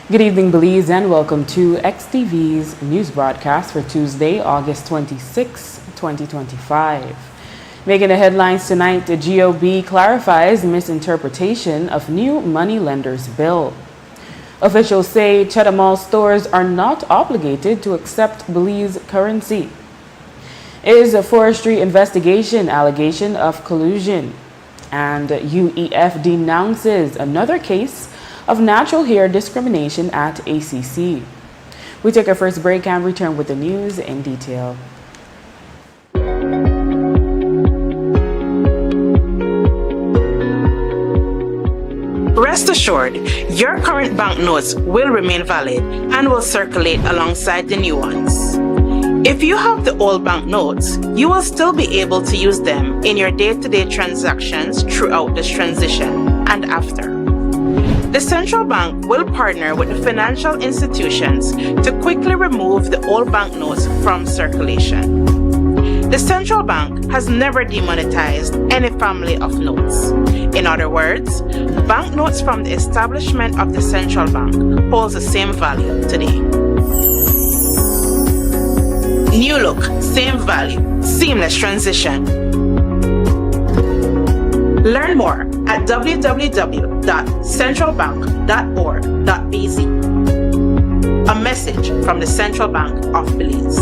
Good evening, Belize, and welcome to XTV's news broadcast for Tuesday, August 26, 2025. Making the headlines tonight, the GOB clarifies misinterpretation of new money lenders bill. Officials say Cheddar Mall stores are not obligated to accept Belize currency. Is a forestry investigation allegation of collusion. And UEF denounces another case of natural hair discrimination at ACC. We take our first break and return with the news in detail. Rest assured, your current banknotes will remain valid and will circulate alongside the new ones. If you have the old banknotes, you will still be able to use them in your day-to-day transactions throughout this transition and after. The central bank will partner with the financial institutions to quickly remove the old banknotes from circulation. The central bank has never demonetized any family of notes. In other words, banknotes from the establishment of the central bank holds the same value today. New look, same value, seamless transition. Learn more at www.centralbank.org.bz. A message from the Central Bank of Belize.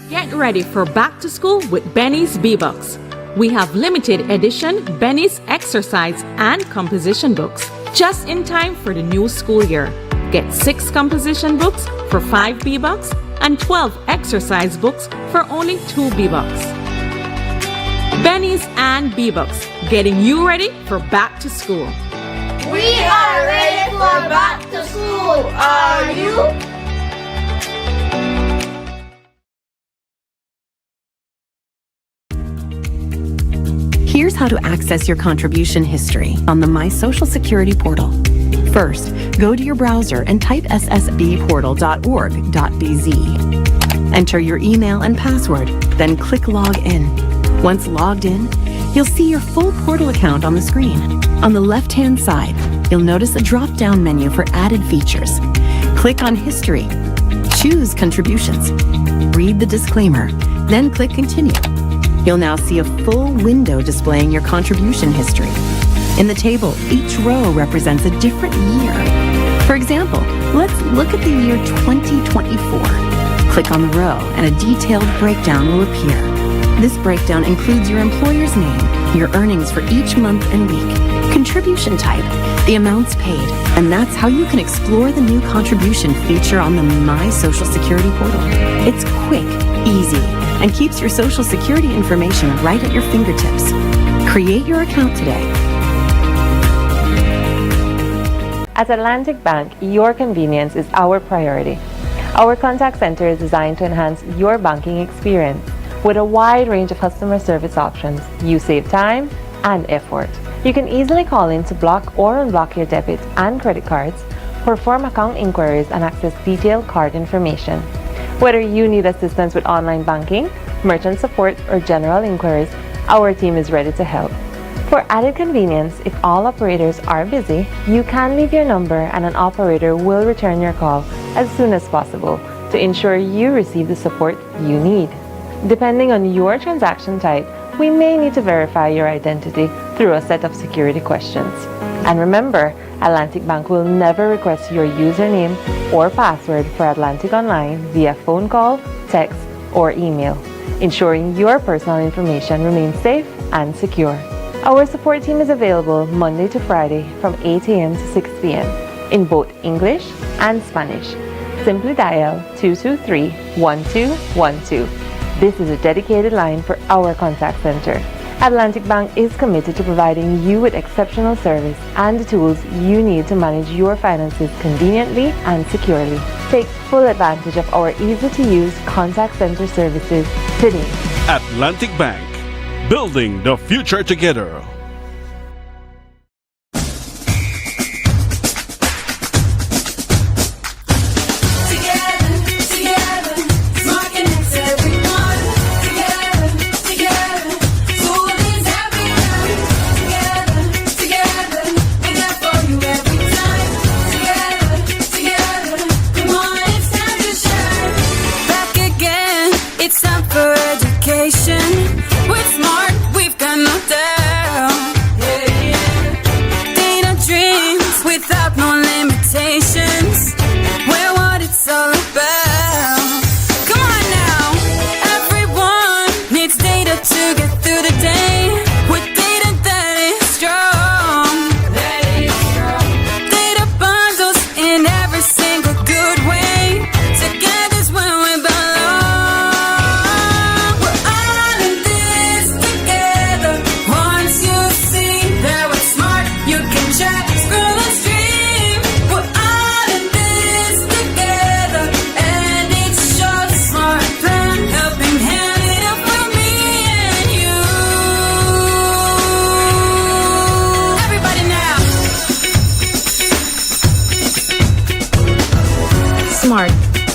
Get ready for back to school with Benny's B-Bucks. We have limited edition Benny's exercise and composition books just in time for the new school year. Get 6 composition books for 5 B-Bucks and 12 exercise books for only 2 B-Bucks. Benny's and B-Bucks, getting you ready for back to school. We are ready for back to school. Are you? Here's how to access your contribution history on the My Social Security portal. First, go to your browser and type ssbportal.org.bz. Enter your email and password, then click Log In. Once logged in, you'll see your full portal account on the screen. On the left-hand side, you'll notice a drop-down menu for added features. Click on History. Choose Contributions. Read the disclaimer, then click Continue. You'll now see a full window displaying your contribution history. In the table, each row represents a different year. For example, let's look at the year 2024. Click on the row and a detailed breakdown will appear. This breakdown includes your employer's name, your earnings for each month and week, contribution type, the amounts paid, and that's how you can explore the new contribution feature on the My Social Security portal. It's quick, easy, and keeps your Social Security information right at your fingertips. Create your account today. At Atlantic Bank, your convenience is our priority. Our contact center is designed to enhance your banking experience. With a wide range of customer service options, you save time and effort. You can easily call in to block or unblock your debit and credit cards, perform account inquiries, and access detailed card information. Whether you need assistance with online banking, merchant support, or general inquiries, our team is ready to help. For added convenience, if all operators are busy, you can leave your number and an operator will return your call as soon as possible to ensure you receive the support you need. Depending on your transaction type, we may need to verify your identity through a set of security questions. And remember, Atlantic Bank will never request your username or password for Atlantic Online via phone call, text, or email, ensuring your personal information remains safe and secure. Our support team is available Monday to Friday from 8 a.m. to 6 p.m. in both English and Spanish. Simply dial 223-1212. This is a dedicated line for our contact center. Atlantic Bank is committed to providing you with exceptional service and the tools you need to manage your finances conveniently and securely. Take full advantage of our easy-to-use contact center services today. Atlantic Bank, building the future together.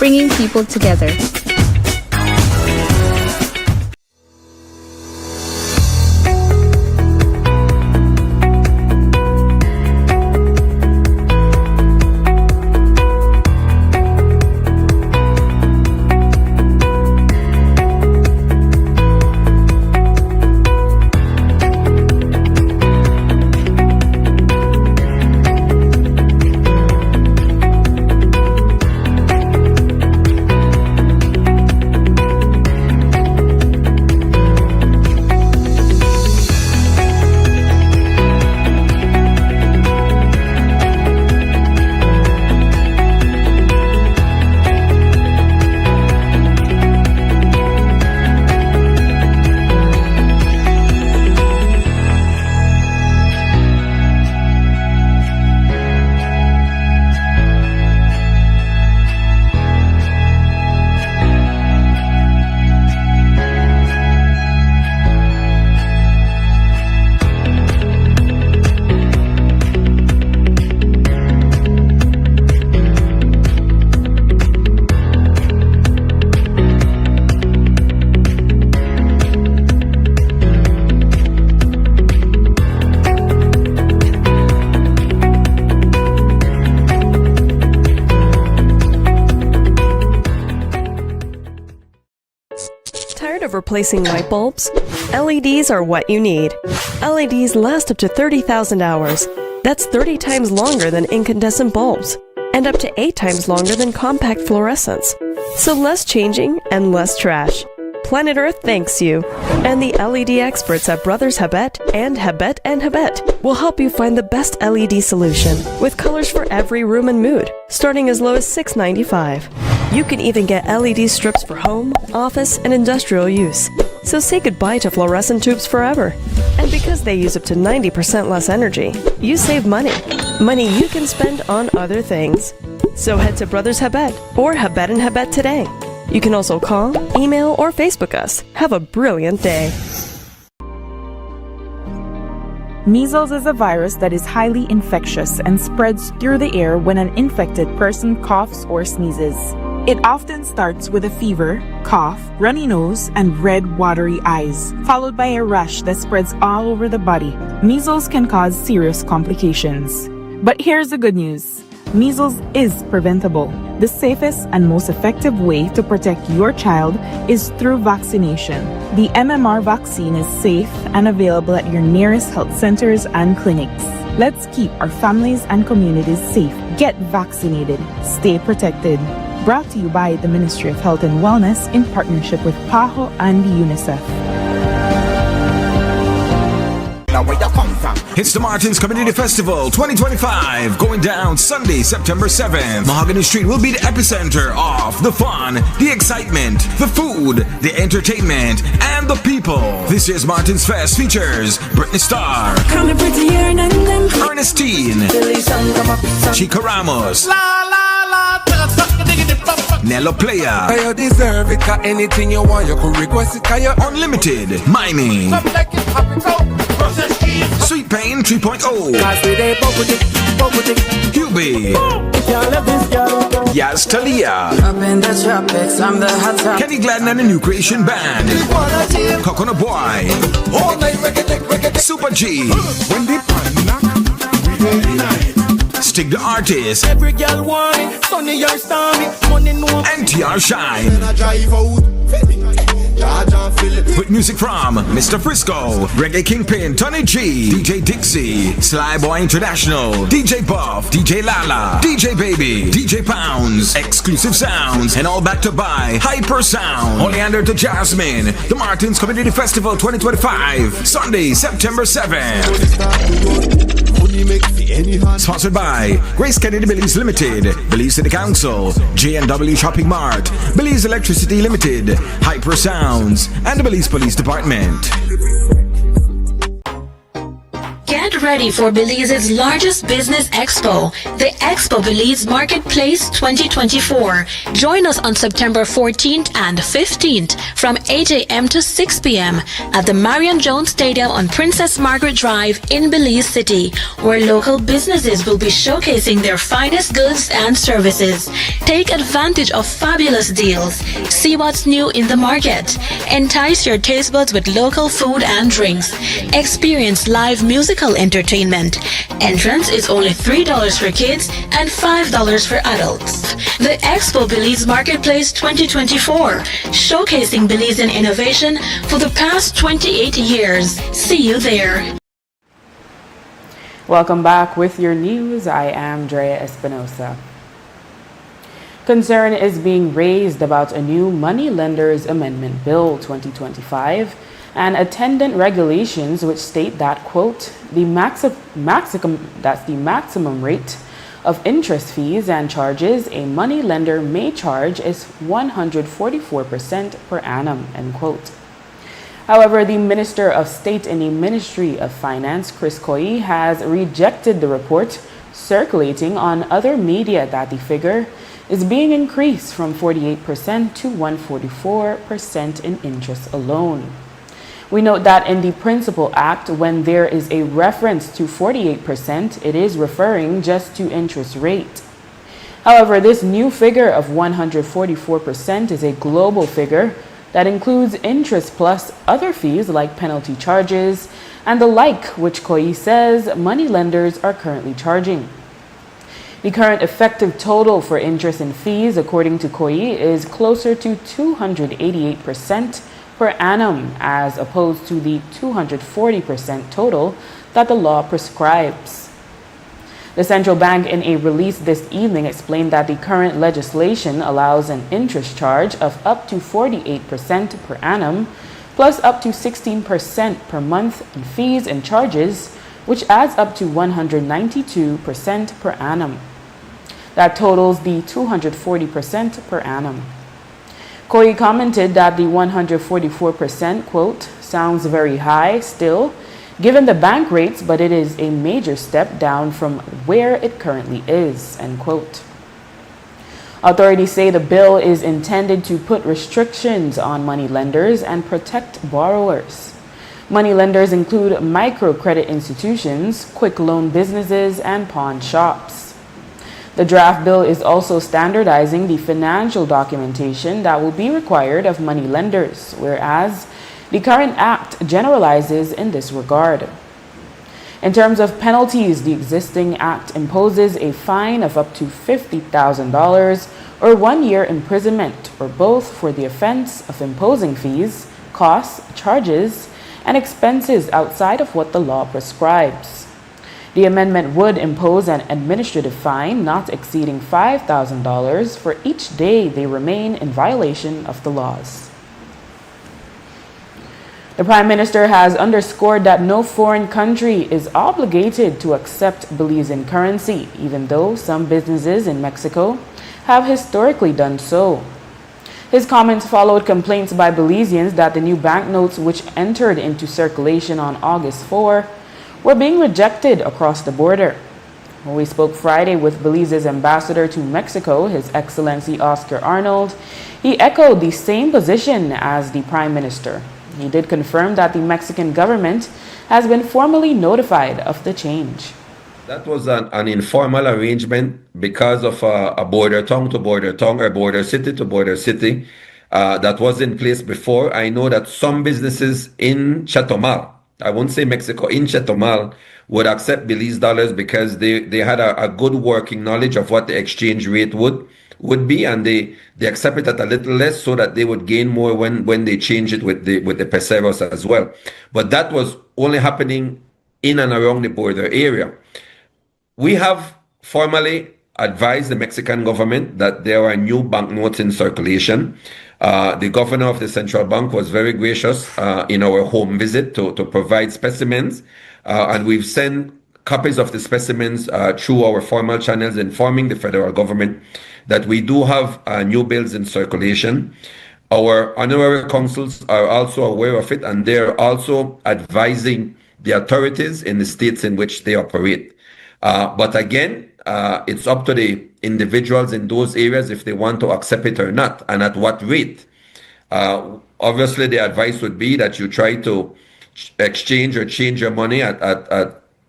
bringing people together. Tired of replacing light bulbs? LEDs are what you need. LEDs last up to 30,000 hours. That's 30 times longer than incandescent bulbs, and up to 8 times longer than compact fluorescents. So less changing and less trash. Planet Earth thanks you. And the LED experts at Brothers Habet and Habet will help you find the best LED solution, with colors for every room and mood, starting as low as $6.95. You can even get LED strips for home, office, and industrial use. So say goodbye to fluorescent tubes forever. And because they use up to 90% less energy, you save money. Money you can spend on other things. So head to Brothers Habet or Habet and Habet today. You can also call, email, or Facebook us. Have a brilliant day. Measles is a virus that is highly infectious and spreads through the air when an infected person coughs or sneezes. It often starts with a fever, cough, runny nose, and red, watery eyes, followed by a rash that spreads all over the body. Measles can cause serious complications. But here's the good news. Measles is preventable. The safest and most effective way to protect your child is through vaccination. The MMR vaccine is safe and available at your nearest health centers and clinics. Let's keep our families and communities safe. Get vaccinated. Stay protected. Brought to you by the Ministry of Health and Wellness in partnership with PAHO and UNICEF. It's the Martins Community Festival 2025, going down Sunday, September 7th. Mahogany Street will be the epicenter of the fun, the excitement, the food, the entertainment, and the people. This year's Martins Fest features Britney Starr, Ernestine, Chica Ramos, Nello Playa, you deserve it, anything you want, you could request it, Unlimited, Miming, Sweet Pain 3.0, Hubie, Yaz Talia, Kenny Gladden and the New Creation Band, Coconut Boy, Super G, Stick the Artist, every girl wine, sunny or stormy, money no, NTR Shine, with music from Mr. Frisco, Reggae Kingpin, Tony G, DJ Dixie, Sly Boy International, DJ Buff, DJ Lala, DJ Baby, DJ Pounds, Exclusive Sounds, and all backed up by Hyper Sound. Oleander to Jasmine, the Martins Community Festival 2025, Sunday, September 7th. Sponsored by Grace Kennedy Belize Limited, Belize City Council, J&W Shopping Mart, Belize Electricity Limited, Hyper Sounds, and the Belize Police Department. Get Get ready for Belize's largest business expo, the Expo Belize Marketplace 2024. Join us on September 14th and 15th from 8 a.m. to 6 p.m. at the Marion Jones Stadium on Princess Margaret Drive in Belize City, where local businesses will be showcasing their finest goods and services. Take advantage of fabulous deals. See what's new in the market. Entice your taste buds with local food and drinks. Experience live musical entertainment. Entrance is only $3 for kids and $5 for adults. The Expo Belize Marketplace 2024, showcasing Belizean innovation for the past 28 years. See you there. Welcome back with your news. I am Drea Espinosa. Concern is being raised about a new Money Lenders Amendment Bill 2025 and attendant regulations which state that, quote, the maximum rate of interest fees and charges a money lender may charge is 144% per annum, end quote. However, the Minister of State in the Ministry of Finance, Chris Koyi, has rejected the report circulating on other media that the figure is being increased from 48% to 144% in interest alone. We note that in the Principal Act, when there is a reference to 48%, it is referring just to interest rate. However, this new figure of 144% is a global figure that includes interest plus other fees like penalty charges and the like, which Koyi says money lenders are currently charging. The current effective total for interest and fees, according to Koyi, is closer to 288% per annum as opposed to the 240% total that the law prescribes. The central bank, in a release this evening, explained that the current legislation allows an interest charge of up to 48% per annum, plus up to 16% per month in fees and charges, which adds up to 192% per annum. That totals the 240% per annum. Koyi commented that the 144%, quote, sounds very high still, given the bank rates, but it is a major step down from where it currently is, end quote. Authorities say the bill is intended to put restrictions on money lenders and protect borrowers. Money lenders include microcredit institutions, quick loan businesses, and pawn shops. The draft bill is also standardizing the financial documentation that will be required of money lenders, whereas the current act generalizes in this regard. In terms of penalties, the existing act imposes a fine of up to $50,000 or 1 year imprisonment, or both, for the offense of imposing fees, costs, charges, and expenses outside of what the law prescribes. The amendment would impose an administrative fine not exceeding $5,000 for each day they remain in violation of the laws. The Prime Minister has underscored that no foreign country is obligated to accept Belizean currency, even though some businesses in Mexico have historically done so. His comments followed complaints by Belizeans that the new banknotes, which entered into circulation on August 4, were being rejected across the border. When we spoke Friday with Belize's ambassador to Mexico, His Excellency Oscar Arnold, he echoed the same position as the Prime Minister. He did confirm that the Mexican government has been formally notified of the change. That was an informal arrangement because of a border tongue to border tongue or border city to border city that was in place before. I know that some businesses in Chetumal, I won't say Mexico, in Chetumal, would accept Belize dollars because they had a good working knowledge of what the exchange rate would be, and they accept it at a little less so that they would gain more when they change it with the peseros as well. But that was only happening in and around the border area. We have formally advised the Mexican government that there are new banknotes in circulation. The governor of the central bank was very gracious in our home visit to provide specimens, and we've sent copies of the specimens through our formal channels, informing the federal government that we do have new bills in circulation. Our honorary consuls are also aware of it, and they're also advising the authorities in the states in which they operate. But again, it's up to the individuals in those areas if they want to accept it or not, and at what rate. Obviously, the advice would be that you try to exchange or change your money at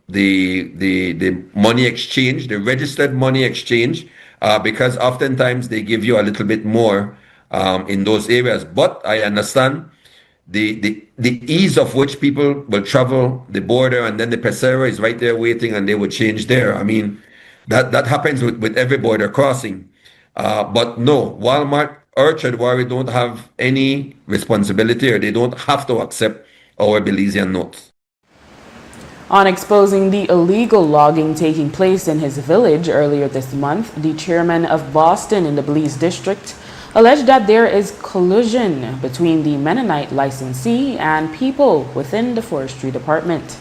the money exchange, the registered money exchange, because oftentimes they give you a little bit more in those areas. But I understand the ease of which people will travel the border, and then the pesero is right there waiting, and they would change there. I mean, that happens with every border crossing. But no, Walmart or Chedwari don't have any responsibility, or they don't have to accept our Belizean notes. On exposing the illegal logging taking place in his village earlier this month, the chairman of Boston in the Belize district alleged that there is collusion between the Mennonite licensee and people within the forestry department.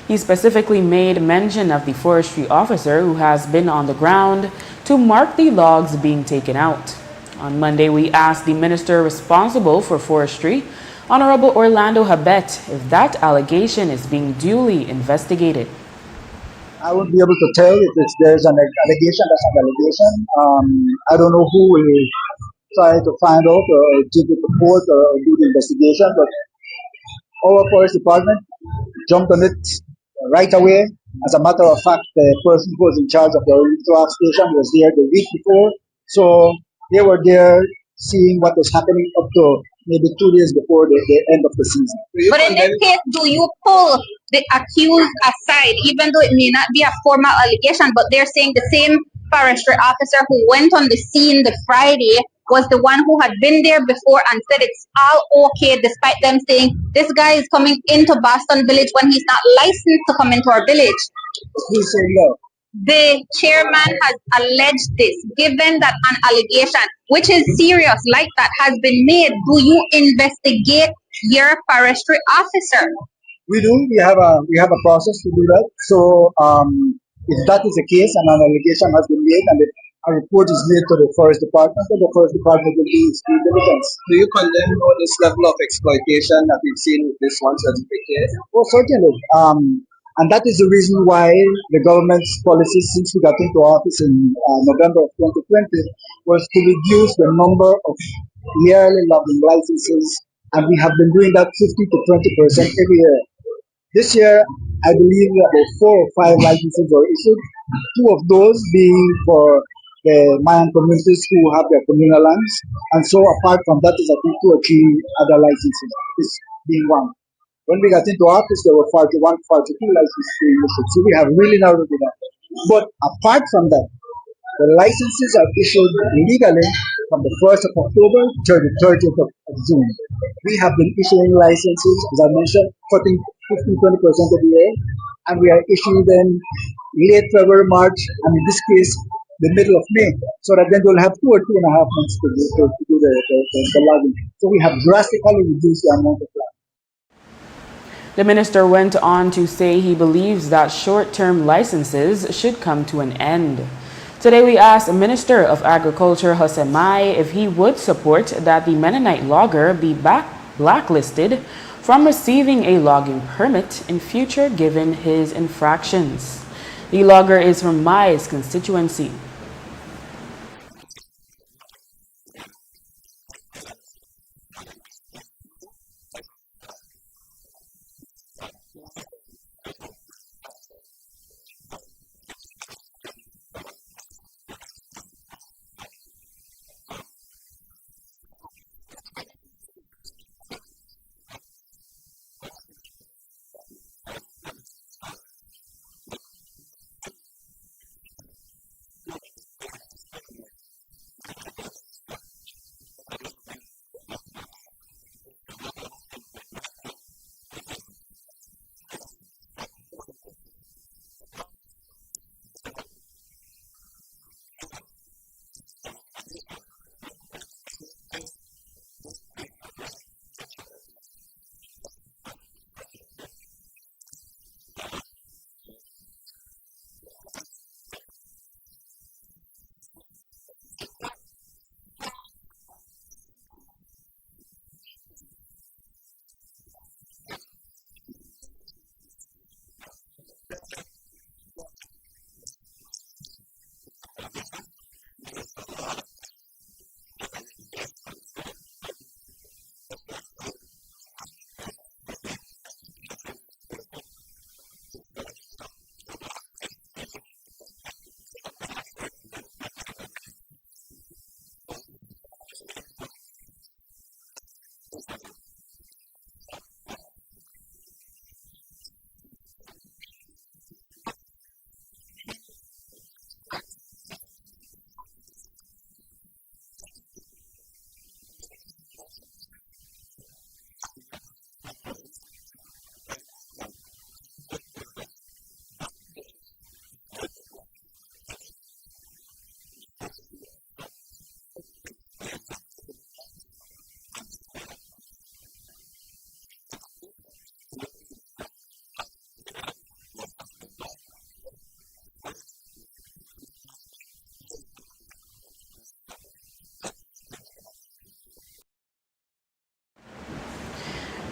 He specifically made mention of the forestry officer who has been on the ground to mark the logs being taken out. On Monday, we asked the minister responsible for forestry, Honorable Orlando Habet, if that allegation is being duly investigated. I won't be able to tell if there's an allegation. That's an allegation. I don't know who will try to find out or take it to court or do the investigation, but our forest department jumped on it right away. As a matter of fact, the person who was in charge of the draft station was there the week before, so they were there seeing what was happening up to maybe 2 days before the end of the season. But in this case, do you pull the accused aside, even though it may not be a formal allegation, but they're saying the same forestry officer who went on the scene the Friday was the one who had been there before and said it's all okay, despite them saying this guy is coming into Boston Village when he's not licensed to come into our village? Who's saying that? The chairman has alleged this, given that an allegation, which is serious, like that, has been made. Do you investigate your forestry officer? We do. We have a process to do that. So if that is the case and an allegation has been made and a report is made to the forest department, then the forest department will do its due diligence. Do you condemn this level of exploitation that we've seen with this one specific case? Oh, certainly. And that is the reason why the government's policy since we got into office in November of 2020 was to reduce the number of yearly logging licenses, and we have been doing that 50 to 20% every year. This year, I believe about 4 or 5 licenses were issued, 2 of those being for the Mayan communities who have their communal lands, and so apart from that is I think 2 or 3 other licenses, this being one. When we got into office, there were 41, 42 licenses being issued, so we have really narrowed it down. But apart from that, the licenses are issued legally from the 1st of October to the 30th of June. We have been issuing licenses, as I mentioned, cutting 15-20% of the year, and we are issuing them late February, March, and in this case, the middle of May, so that then they'll have 2 or 2.5 months to do the logging. So we have drastically reduced the amount of land. The minister went on to say he believes that short-term licenses should come to an end. Today we asked Minister of Agriculture Jose Mai if he would support that the Mennonite logger be blacklisted from receiving a logging permit in future given his infractions. The logger is from Mai's constituency.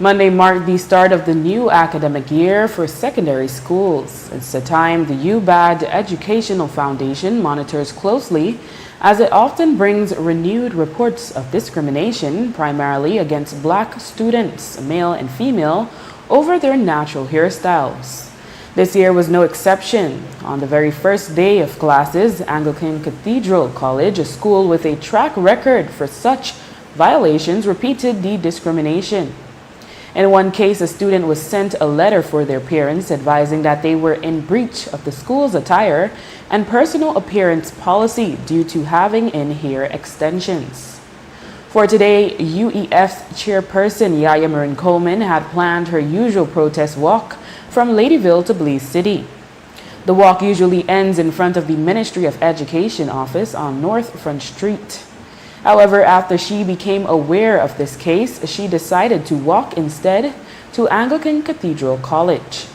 Monday marked the start of the new academic year for secondary schools. It's a time the UBAD Educational Foundation monitors closely, as it often brings renewed reports of discrimination, primarily against black students, male and female, over their natural hairstyles. This year was no exception. On the very first day of classes, Anglican Cathedral College, a school with a track record for such violations, repeated the discrimination. In one case, a student was sent a letter for their parents advising that they were in breach of the school's attire and personal appearance policy due to having in hair extensions. For today, UEF's chairperson Yaya Marin Coleman had planned her usual protest walk from Ladyville to Belize City. The walk usually ends in front of the Ministry of Education office on North Front Street. However, after she became aware of this case, she decided to walk instead to Anglican Cathedral College.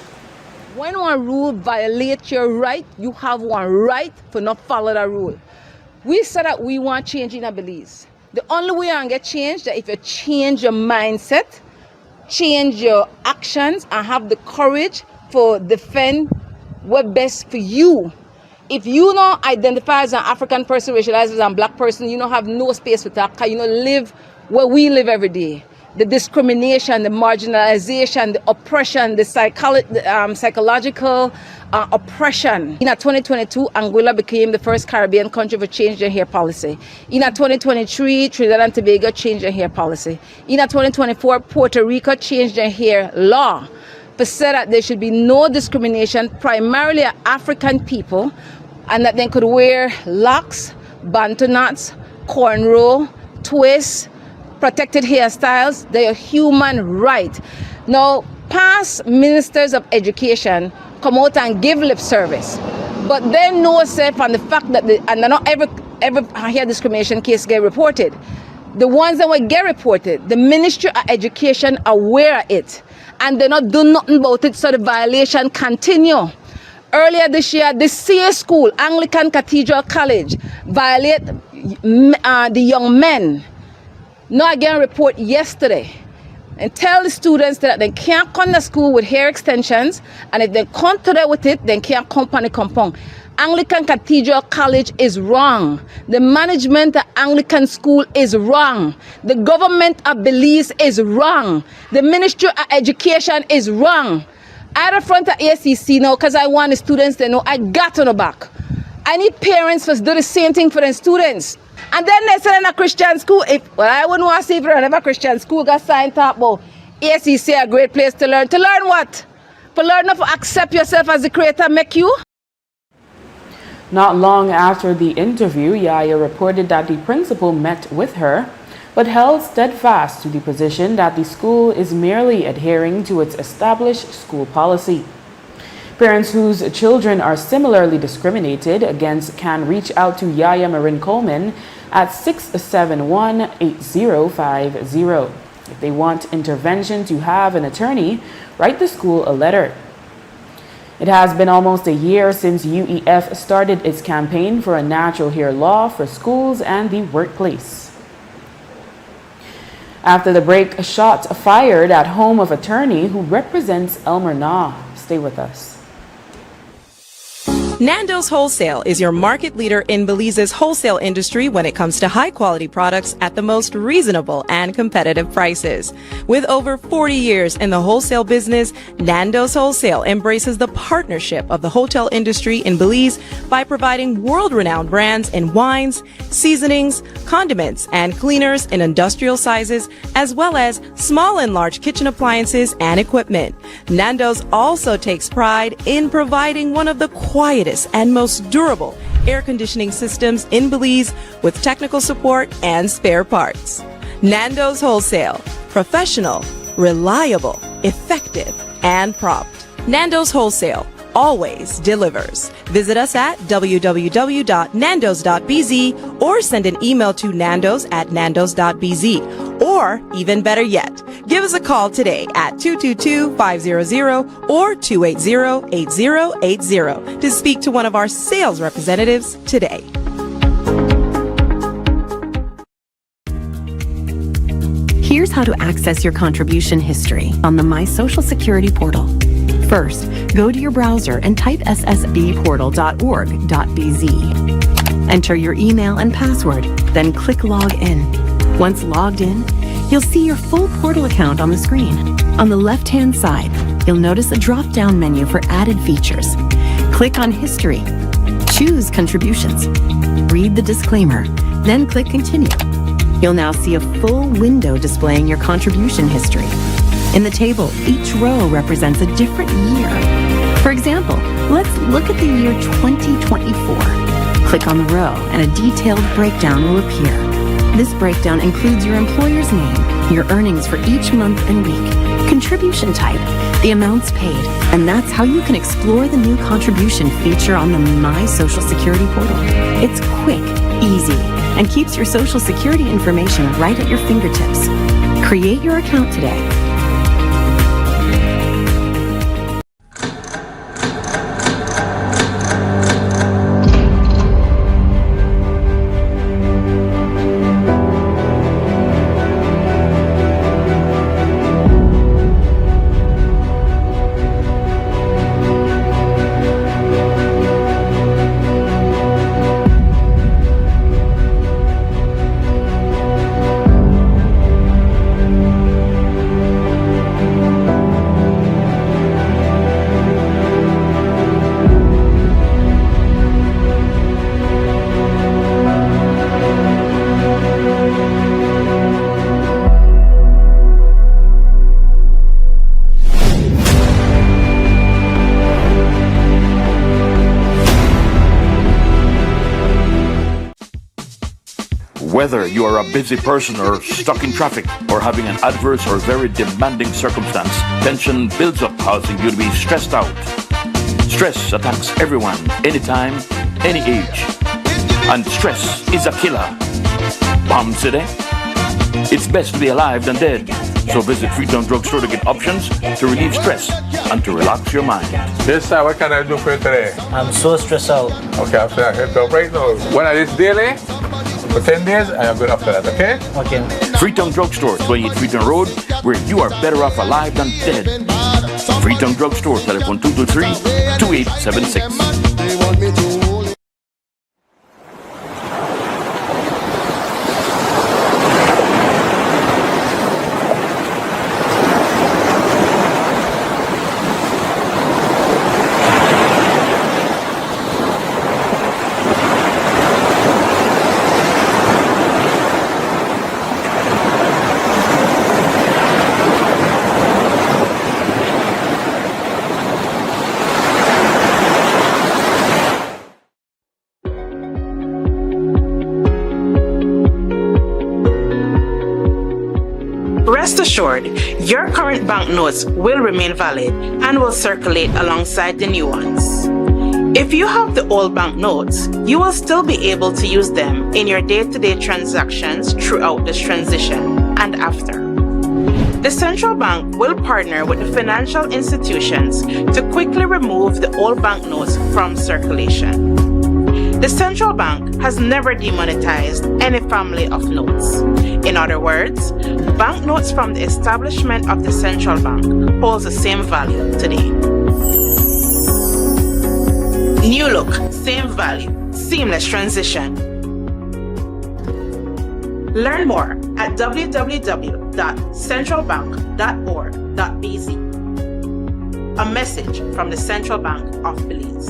When one rule violates your right, you have one right for not follow that rule. We said that we want change in Belize. The only way I can get change is if you change your mindset, change your actions, and have the courage for defend what's best for you. If you don't identify as an African person, racialized as a black person, you don't have no space for that, because you don't live where we live every day. The discrimination, the marginalization, the oppression, the psychological oppression. In 2022, Angola became the first Caribbean country to change their hair policy. In 2023, Trinidad and Tobago changed their hair policy. In 2024, Puerto Rico changed their hair law to say that there should be no discrimination, primarily African people, and that they could wear locks, bantu knots, cornrow, twists, protected hairstyles. They are human right. Now, past ministers of education come out and give lip service, but they know self on the fact that and not every hair discrimination case get reported. The ones that will get reported, the Ministry of Education aware of it, and they're not doing nothing about it, so the violation continue. Earlier this year, the same school, Anglican Cathedral College, violate the young men. Now again, report yesterday, and tell the students that they can't come to school with hair extensions, and if they come to there with it, they can't come on the compound. Anglican Cathedral College is wrong. The management of Anglican School is wrong. The government of Belize is wrong. The Ministry of Education is wrong. I at the front of ACC now because I want the students to know I got on the back. I need parents to do the same thing for their students. And then they say in a Christian school, I wouldn't want to see if a Christian school got signed up about ACC a great place to learn. To learn what? To learn not to accept yourself as the creator make you? Not long after the interview, Yaya reported that the principal met with her, but held steadfast to the position that the school is merely adhering to its established school policy. Parents whose children are similarly discriminated against can reach out to Yaya Marin Coleman at 671-8050. If they want intervention to have an attorney, write the school a letter. It has been almost a year since UEF started its campaign for a natural hair law for schools and the workplace. After the break, shots fired at home of attorney who represents Elmer Na. Stay with us. Nando's Wholesale is your market leader in Belize's wholesale industry when it comes to high-quality products at the most reasonable and competitive prices. With over 40 years in the wholesale business, Nando's Wholesale embraces the partnership of the hotel industry in Belize by providing world-renowned brands in wines, seasonings, condiments, and cleaners in industrial sizes, as well as small and large kitchen appliances and equipment. Nando's also takes pride in providing one of the quietest and most durable air conditioning systems in Belize with technical support and spare parts. Nando's Wholesale. Professional, reliable, effective, and prompt. Nando's Wholesale always delivers. Visit us at www.nandos.bz or send an email to nandos@nandos.bz. Or, even better yet, give us a call today at 222-500 or 280-8080 to speak to one of our sales representatives today. Here's Here's how to access your contribution history on the My Social Security portal. First, go to your browser and type ssbportal.org.bz. Enter your email and password, then click Log In. Once logged in, you'll see your full portal account on the screen. On the left-hand side, you'll notice a drop-down menu for added features. Click on History. Choose Contributions. Read the disclaimer, then click Continue. You'll now see a full window displaying your contribution history. In the table, each row represents a different year. For example, let's look at the year 2024. Click on the row and a detailed breakdown will appear. This breakdown includes your employer's name, your earnings for each month and week, contribution type, the amounts paid, and that's how you can explore the new contribution feature on the My Social Security portal. It's quick, easy, and keeps your Social Security information right at your fingertips. Create your account today. Whether you are a busy person or stuck in traffic or having an adverse or very demanding circumstance, tension builds up, causing you to be stressed out. Stress attacks everyone, anytime, any age. And stress is a killer. Palm City? It's best to be alive than dead. So visit Freetown Drugstore to get options to relieve stress and to relax your mind. Yes, sir. What can I do for you today? I'm so stressed out. Okay, after that, head up right now. When I this daily? For 10 days, I am good after that, okay? Okay. Freetown Drugstore, 28 Freetown Road, where you are better off alive than dead. Freetown Drugstore, telephone 223-2876. Rest assured, your current banknotes will remain valid and will circulate alongside the new ones. If you have the old banknotes, you will still be able to use them in your day-to-day transactions throughout this transition and after. The central bank will partner with the financial institutions to quickly remove the old banknotes from circulation. The central bank has never demonetized any family of notes. In other words, banknotes from the establishment of the central bank holds the same value today. New look, same value, seamless transition. Learn more at www.centralbank.org.bz. A message from the Central Bank of Belize.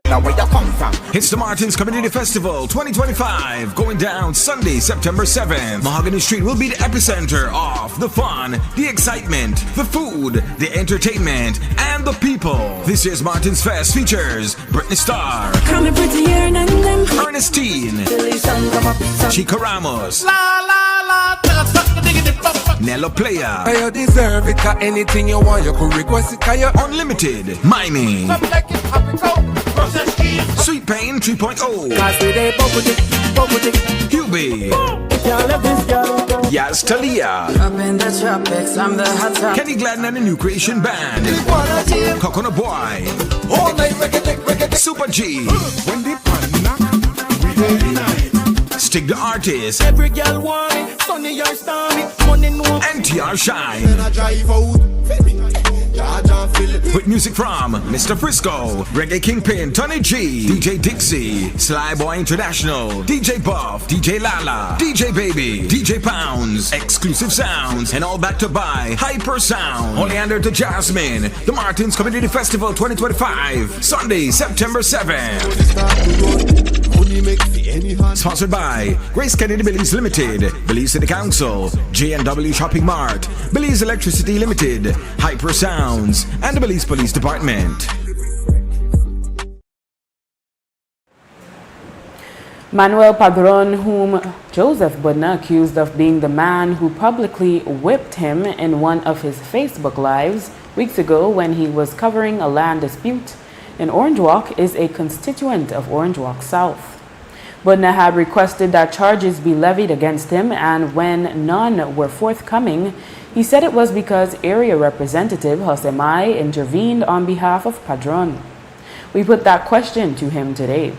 Now where you come from? It's the Martins Community Festival 2025, going down Sunday, September 7th. Mahogany Street will be the epicenter of the fun, the excitement, the food, the entertainment, and the people. This year's Martins Fest features Britney Starr, Ernestine, Chica Ramos, Nello Playa, You deserve it, anything you want, you could request it. Unlimited, Mimey, Sweet Pain 3.0, Hubie, Yaz Talia, Kenny Gladden and the New Creation Band, Coconut Boy, Super G, When the pan knock, we day night. Stick the Artist, Every girl want it, sunny or stormy, money no. NTR Shine. Then I drive out, With music from Mr. Frisco, Reggae Kingpin, Tony G, DJ Dixie, Sly Boy International, DJ Buff, DJ Lala, DJ Baby, DJ Pounds, Exclusive Sounds, and all back to buy Hyper Sound. Only under the Jasmine, the Martins Community Festival 2025, Sunday, September 7th. Sponsored by Grace Kennedy Belize Limited, Belize City Council, J&W Shopping Mart, Belize Electricity Limited, Hyper Sounds, and the Belize Police Department. Manuel Padron, whom Joseph Budna accused of being the man who publicly whipped him in one of his Facebook lives weeks ago when he was covering a land dispute in Orange Walk, is a constituent of Orange Walk South. Budna had requested that charges be levied against him, and when none were forthcoming, he said it was because Area Representative Jose Mai intervened on behalf of Padron. We put that question to him today.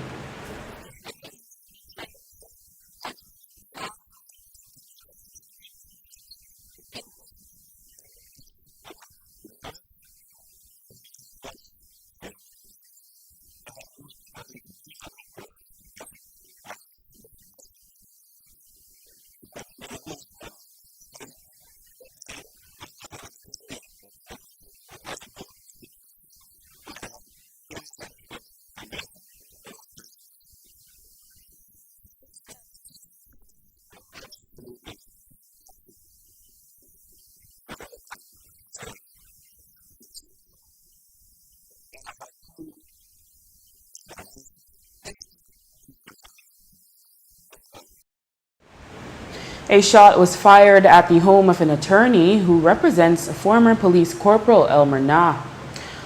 A shot was fired at the home of an attorney who represents former police corporal Elmer Nah.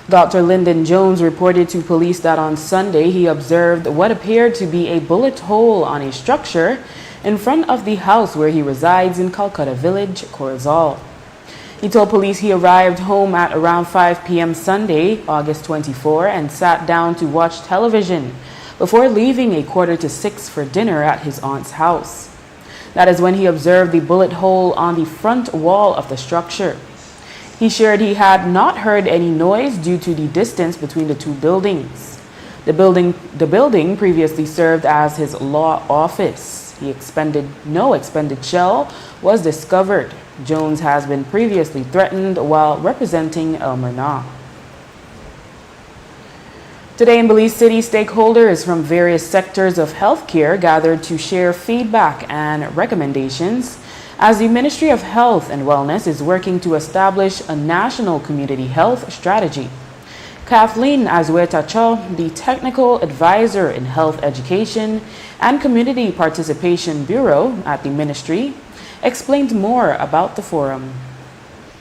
Dr. Lyndon Jones reported to police that on Sunday he observed what appeared to be a bullet hole on a structure in front of the house where he resides in Calcutta Village, Corozal. He told police he arrived home at around 5 p.m. Sunday, August 24, and sat down to watch television before leaving 5:45 for dinner at his aunt's house. That is when he observed the bullet hole on the front wall of the structure. He shared he had not heard any noise due to the distance between the two buildings. The building previously served as his law office. No expended shell was discovered. Jones has been previously threatened while representing Elmer Nah. Today in Belize City, stakeholders from various sectors of healthcare gathered to share feedback and recommendations as the Ministry of Health and Wellness is working to establish a national community health strategy. Kathleen Azueta-Cho, the Technical Advisor in Health Education and Community Participation Bureau at the Ministry, explained more about the forum.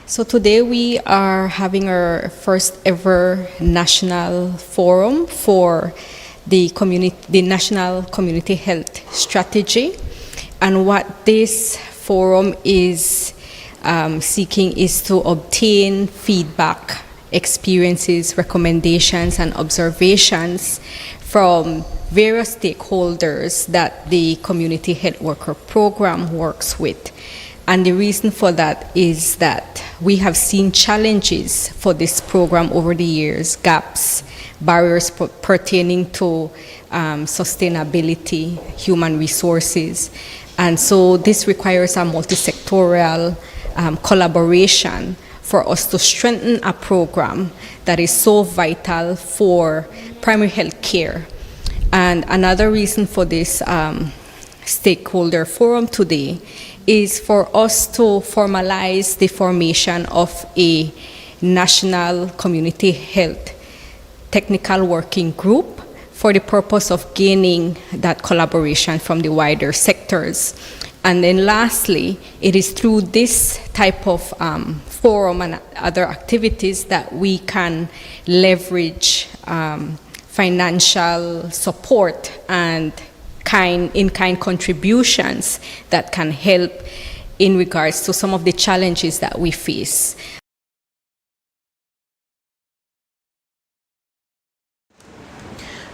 So today we are having our first ever national forum for the National Community Health Strategy. And what this forum is seeking is to obtain feedback, experiences, recommendations, and observations from various stakeholders that the Community Health Worker Program works with. And the reason for that is that we have seen challenges for this program over the years, gaps, barriers pertaining to sustainability, human resources. And so this requires a multi-sectoral collaboration for us to strengthen a program that is so vital for primary health care. And another reason for this stakeholder forum today is for us to formalize the formation of a national community health technical working group for the purpose of gaining that collaboration from the wider sectors. And then lastly, it is through this type of forum and other activities that we can leverage financial support and in-kind contributions that can help in regards to some of the challenges that we face.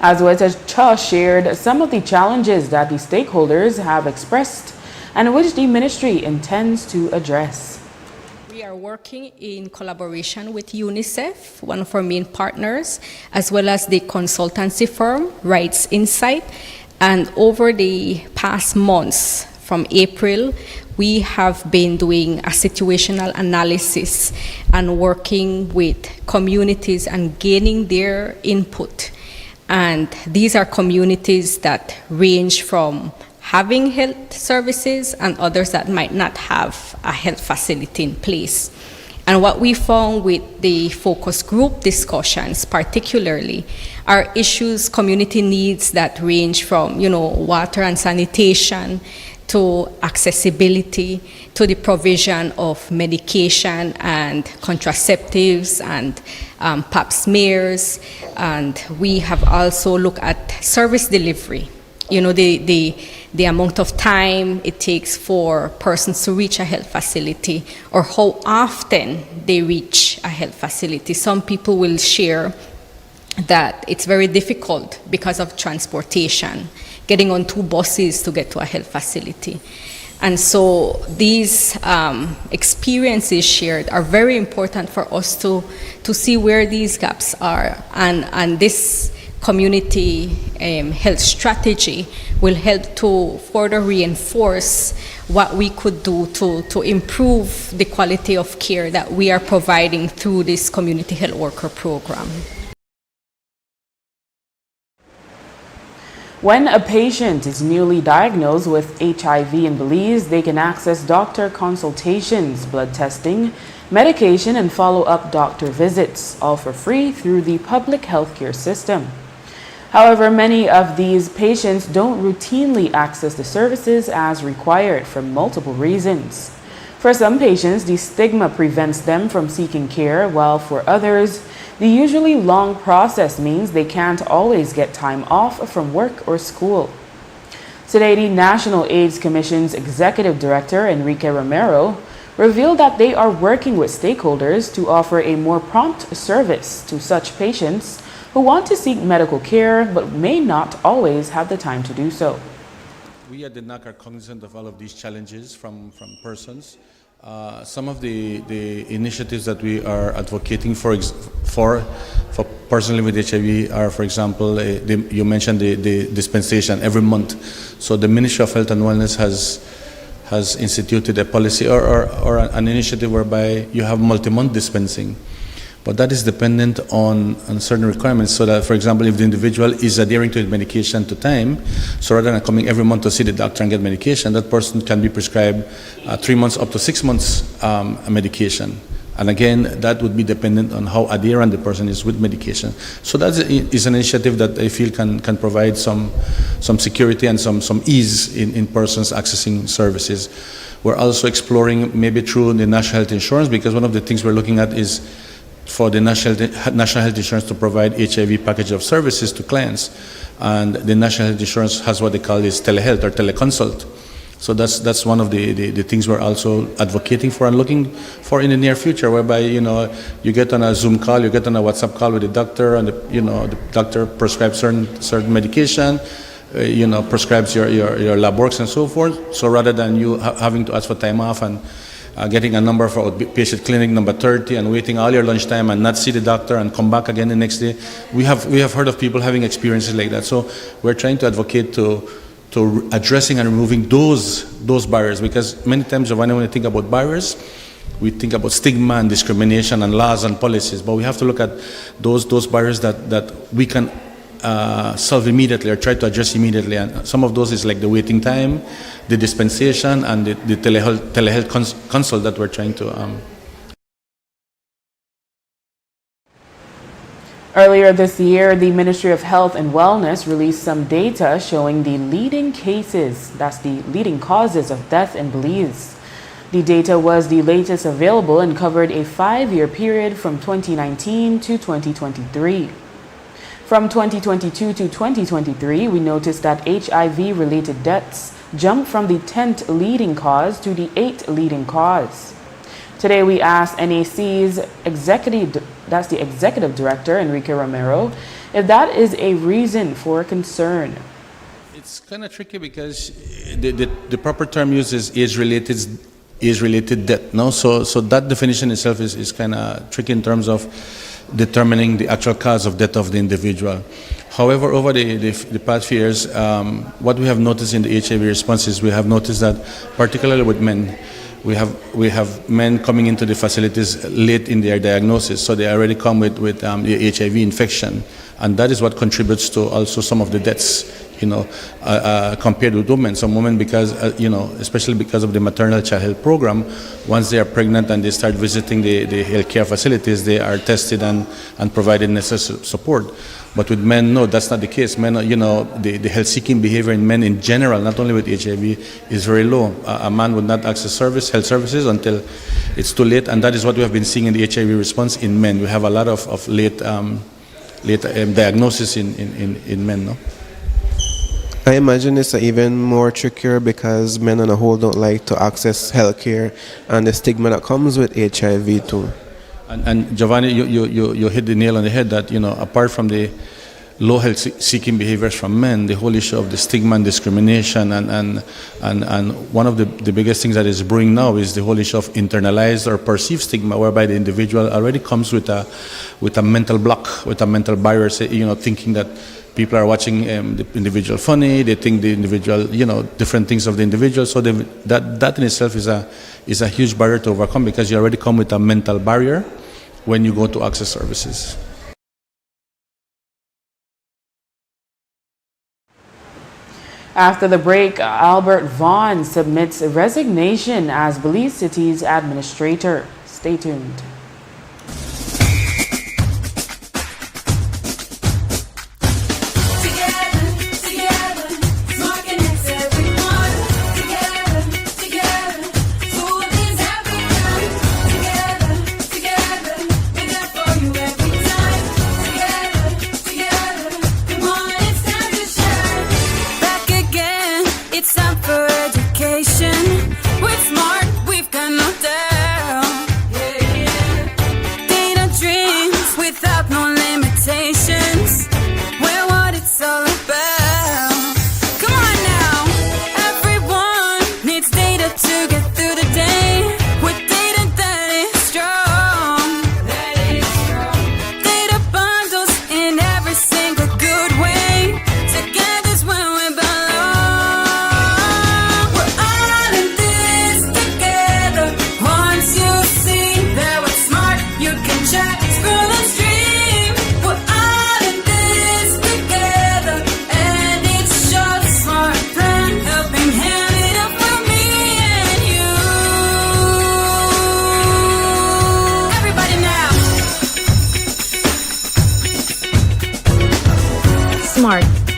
Azweta shared some of the challenges that the stakeholders have expressed and which the ministry intends to address. We are working in collaboration with UNICEF, one of our main partners, as well as the consultancy firm Rights Insight. And over the past months, from April, we have been doing a situational analysis and working with communities and gaining their input. And these are communities that range from having health services and others that might not have a health facility in place. And what we found with the focus group discussions particularly are issues, community needs that range from, water and sanitation to accessibility, to the provision of medication and contraceptives and pap smears. And we have also looked at service delivery. The amount of time it takes for persons to reach a health facility or how often they reach a health facility. Some people will share that it's very difficult because of transportation, getting on 2 buses to get to a health facility. And so these experiences shared are very important for us to see where these gaps are. And this community health strategy will help to further reinforce what we could do to improve the quality of care that we are providing through this community health worker program. When a patient is newly diagnosed with HIV in Belize, they can access doctor consultations, blood testing, medication, and follow-up doctor visits, all for free through the public healthcare system. However, many of these patients don't routinely access the services as required for multiple reasons. For some patients, the stigma prevents them from seeking care, while for others, the usually long process means they can't always get time off from work or school. Today, the National AIDS Commission's Executive Director, Enrique Romero, revealed that they are working with stakeholders to offer a more prompt service to such patients who want to seek medical care but may not always have the time to do so. We at the NAC are cognizant of all of these challenges from persons. Some of the initiatives that we are advocating for persons with HIV are, for example, you mentioned the dispensation every month. So the Ministry of Health and Wellness has instituted a policy or an initiative whereby you have multi-month dispensing. But that is dependent on certain requirements, so that, for example, if the individual is adhering to his medication to time, so rather than coming every month to see the doctor and get medication, that person can be prescribed 3 months up to 6 months medication. And again, that would be dependent on how adherent the person is with medication. So that is an initiative that I feel can provide some security and some ease in persons accessing services. We're also exploring maybe through the National Health Insurance, because one of the things we're looking at is for the National Health Insurance to provide HIV package of services to clients. And the National Health Insurance has what they call is telehealth or teleconsult. So that's one of the things we're also advocating for and looking for in the near future, whereby, you get on a Zoom call, you get on a WhatsApp call with the doctor, and the doctor prescribes certain medication, prescribes your lab works and so forth. So rather than you having to ask for time off and getting a number for outpatient clinic number 30 and waiting all your lunchtime and not see the doctor and come back again the next day. We have heard of people having experiences like that. So we're trying to advocate to addressing and removing those barriers, because many times when we think about barriers, we think about stigma and discrimination and laws and policies, but we have to look at those barriers that we can solve immediately or try to address immediately. And some of those is like the waiting time, the dispensation, and the telehealth consult that we're trying to Earlier this year, the Ministry of Health and Wellness released some data showing the leading causes of death in Belize. The data was the latest available and covered a 5-year period from 2019 to 2023. From 2022 to 2023, we noticed that HIV-related deaths jumped from the 10th leading cause to the 8th leading cause. Today, we asked NAC's that's the executive director, Enrique Romero, if that is a reason for concern. It's kind of tricky because the proper term used is age-related death. No, so that definition itself is kind of tricky in terms of determining the actual cause of death of the individual. However, over the past few years, what we have noticed in the HIV response is we have noticed that, particularly with men, we have men coming into the facilities late in their diagnosis, so they already come with the HIV infection, and that is what contributes to also some of the deaths. Compared with women. Some women, because, especially because of the maternal child health program, once they are pregnant and they start visiting the healthcare facilities, they are tested and provided necessary support. But with men, no, that's not the case. Men, the health-seeking behavior in men in general, not only with HIV, is very low. A man would not access health services until it's too late, and that is what we have been seeing in the HIV response in men. We have a lot of late diagnosis in men, no? I imagine it's even more trickier because men on a whole don't like to access healthcare and the stigma that comes with HIV too. And Giovanni, you hit the nail on the head that, apart from the low health-seeking behaviors from men, the whole issue of the stigma and discrimination and one of the biggest things that is brewing now is the whole issue of internalized or perceived stigma, whereby the individual already comes with a mental block, with a mental barrier, thinking that people are watching the individual funny. They think the individual, different things of the individual. So that in itself is a huge barrier to overcome because you already come with a mental barrier when you go to access services. After the break, Albert Vaughn submits a resignation as Belize City's administrator. Stay tuned.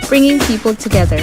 Bringing people together.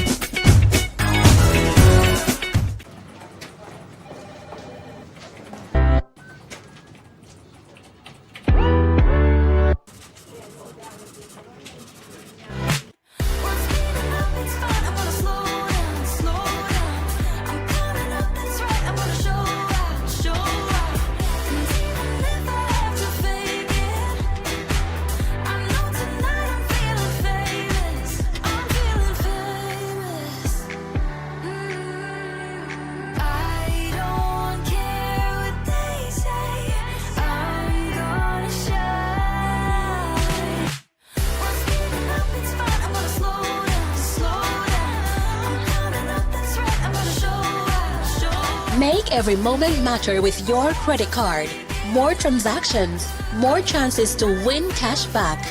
Make every moment matter with your credit card. More transactions, more chances to win cash back.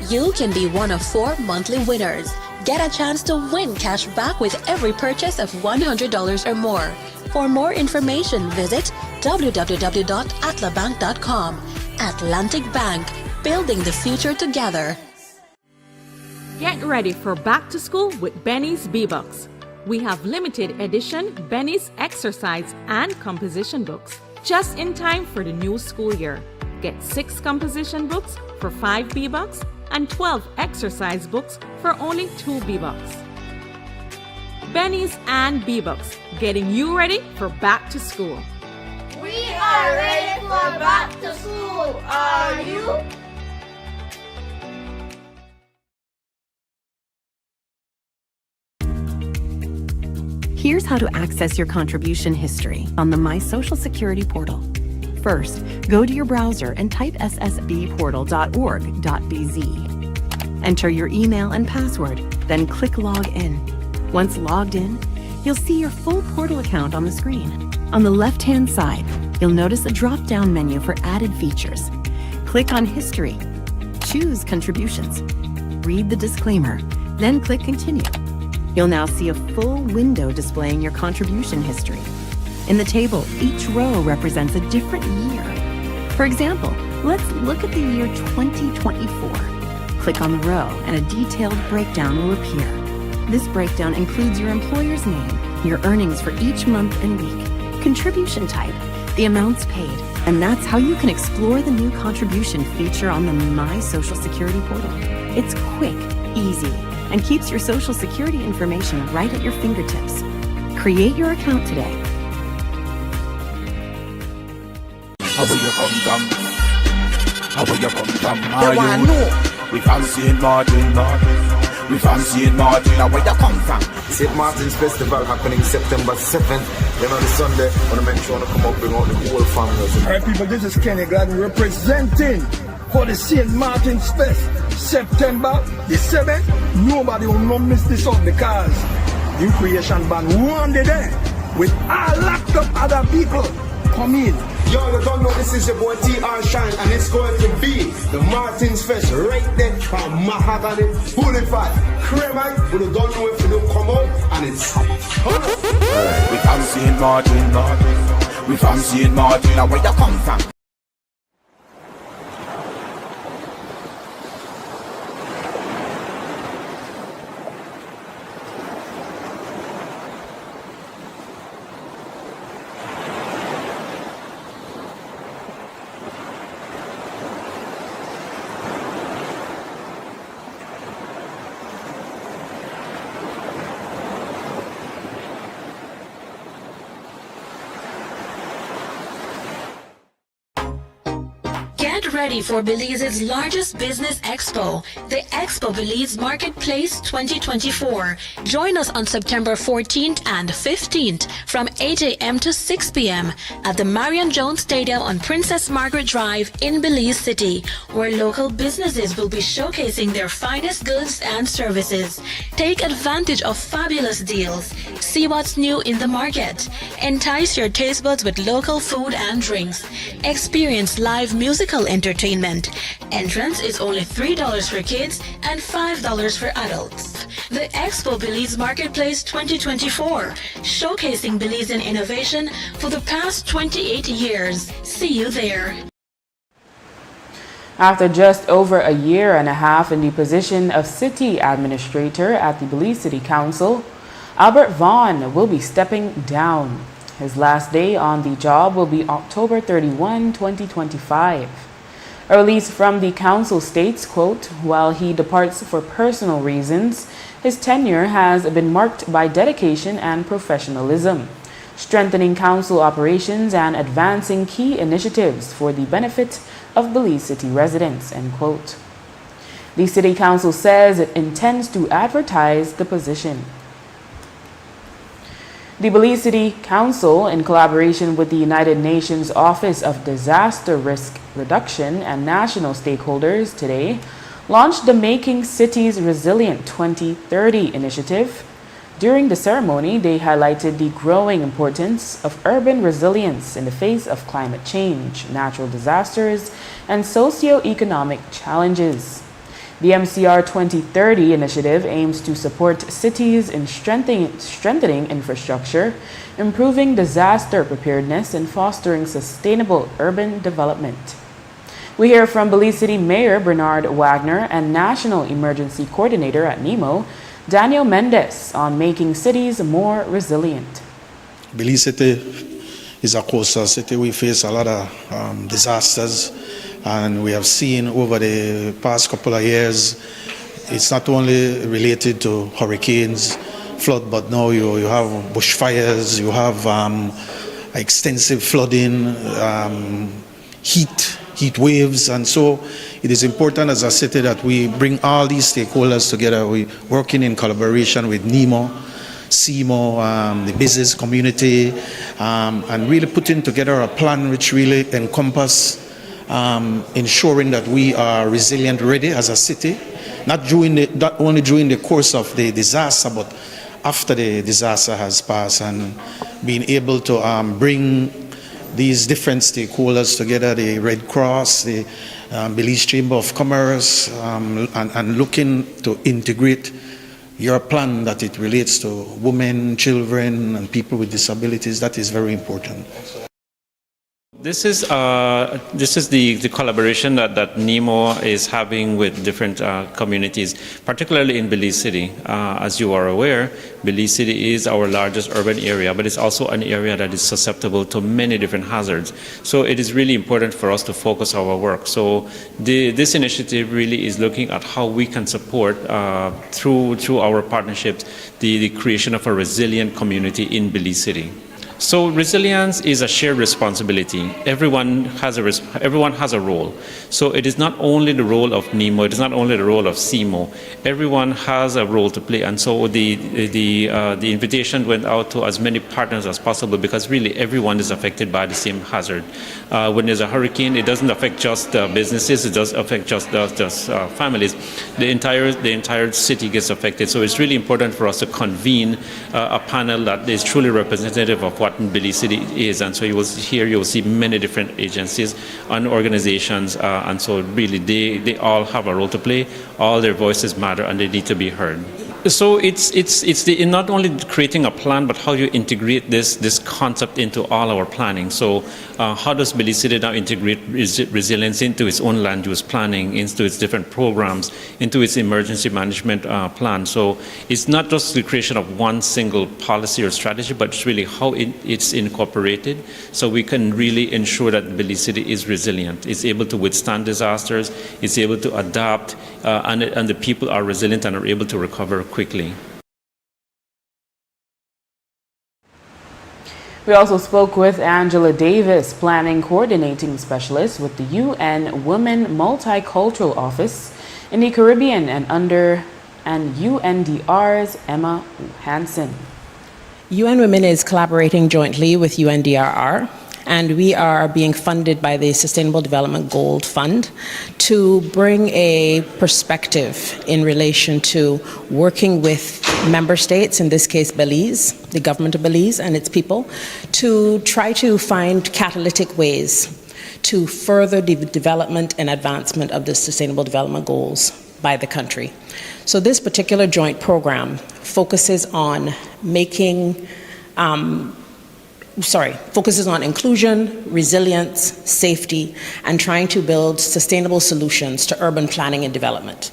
You can be one of 4 monthly winners. Get a chance to win cash back with every purchase of $100 or more. For more information, visit www.atlabank.com. Atlantic Bank, building the future together. Get ready for back to school with Benny's B-Books. We have limited edition Benny's exercise and composition books just in time for the new school year. Get 6 composition books for 5 B-Bucks and 12 exercise books for only 2 B-Bucks. Benny's and B-Bucks, getting you ready for back to school. We are ready for back to school. Are you? Here's how to access your contribution history on the My Social Security portal. First, go to your browser and type ssbportal.org.bz. Enter your email and password, then click Log In. Once logged in, you'll see your full portal account on the screen. On the left-hand side, you'll notice a drop-down menu for added features. Click on History. Choose Contributions. Read the disclaimer, then click Continue. You'll now see a full window displaying your contribution history. In the table, each row represents a different year. For example, let's look at the year 2024. Click on the row and a detailed breakdown will appear. This breakdown includes your employer's name, your earnings for each month and week, contribution type, the amounts paid, and that's how you can explore the new contribution feature on the My Social Security portal. It's quick, easy, and keeps your Social Security information right at your fingertips. Create your account today. How will you come from? How will you come from? We fancy in Martin. We fancy in Martin. Now where you come from? St. Martin's Festival happening September 7th. Then on the Sunday, I want to make sure to come up bring out the whole family. Alright people, this is Kenny Gladden representing for the St. Martin's Fest, September the 7th. Nobody will not miss this out because New Creation Band one day there with all locked up other people come in. Yo, you don't know this is your boy TR Shine and it's going to be the Martin's Fest right there from Mahogany, Boulevard, Cremite. We don't know if you don't come out and it's Alright, we fancy in Martin. We fancy in Martin. Now where you come from? Get ready for Belize's largest business expo, the Expo Belize Marketplace 2024. Join us on September 14th and 15th from 8 a.m. to 6 p.m. at the Marion Jones Stadium on Princess Margaret Drive in Belize City, where local businesses will be showcasing their finest goods and services. Take advantage of fabulous deals. See what's new in the market. Entice your taste buds with local food and drinks. Experience live musical entertainment. Entrance is only $3 for kids and $5 for adults. The Expo Belize Marketplace 2024, showcasing Belizean innovation for the past 28 years. See you there. After just over a year and a half in the position of city administrator at the Belize City Council, Albert Vaughn will be stepping down. His last day on the job will be October 31, 2025. A release from the council states, quote, while he departs for personal reasons, his tenure has been marked by dedication and professionalism, strengthening council operations and advancing key initiatives for the benefit of Belize City residents, end quote. The City Council says it intends to advertise the position. The Belize City Council, in collaboration with the United Nations Office of Disaster Risk Reduction and national stakeholders today, launched the Making Cities Resilient 2030 initiative. During the ceremony, they highlighted the growing importance of urban resilience in the face of climate change, natural disasters, and socio-economic challenges. The MCR 2030 initiative aims to support cities in strengthening infrastructure, improving disaster preparedness, and fostering sustainable urban development. We hear from Belize City Mayor Bernard Wagner and National Emergency Coordinator at NEMO, Daniel Mendez, on making cities more resilient. Belize City is a coastal city. We face a lot of disasters. And we have seen over the past couple of years, it's not only related to hurricanes, flood, but now you have bushfires, you have extensive flooding, heat waves. And so it is important as a city that we bring all these stakeholders together. We're working in collaboration with NEMO, CMO, the business community, and really putting together a plan which really encompass ensuring that we are resilient ready as a city, not only during the course of the disaster, but after the disaster has passed, and being able to bring these different stakeholders together, the Red Cross, the Belize Chamber of Commerce, and looking to integrate your plan that it relates to women, children, and people with disabilities. That is very important. This is the collaboration that NEMO is having with different communities, particularly in Belize City. As you are aware, Belize City is our largest urban area, but it's also an area that is susceptible to many different hazards. So it is really important for us to focus our work. So this initiative really is looking at how we can support through our partnerships the creation of a resilient community in Belize City. So resilience is a shared responsibility. Everyone has a role. So it is not only the role of NEMO, it is not only the role of CMO. Everyone has a role to play, and so the invitation went out to as many partners as possible, because really everyone is affected by the same hazard. When there's a hurricane, it doesn't affect just businesses, it does affect just families. The entire city gets affected. So it's really important for us to convene a panel that is truly representative of what Belize City is, and so you will see many different agencies and organizations, and so really they all have a role to play. All their voices matter, and they need to be heard. So it's not only creating a plan, but how you integrate this concept into all our planning. So how does Belize City now integrate resilience into its own land use planning, into its different programs, into its emergency management plan? So it's not just the creation of one single policy or strategy, but it's really how it's incorporated, so we can really ensure that Belize City is resilient, it's able to withstand disasters, it's able to adapt, and the people are resilient and are able to recover quickly. We also spoke with Angela Davis, Planning Coordinating Specialist with the UN Women Multicultural Office in the Caribbean, and UNDR's Emma Hansen. UN Women is collaborating jointly with UNDRR, and we are being funded by the Sustainable Development Gold Fund to bring a perspective in relation to working with member states, in this case Belize, the government of Belize and its people, to try to find catalytic ways to further the development and advancement of the Sustainable Development Goals by the country. So this particular joint program focuses on focuses on inclusion, resilience, safety, and trying to build sustainable solutions to urban planning and development.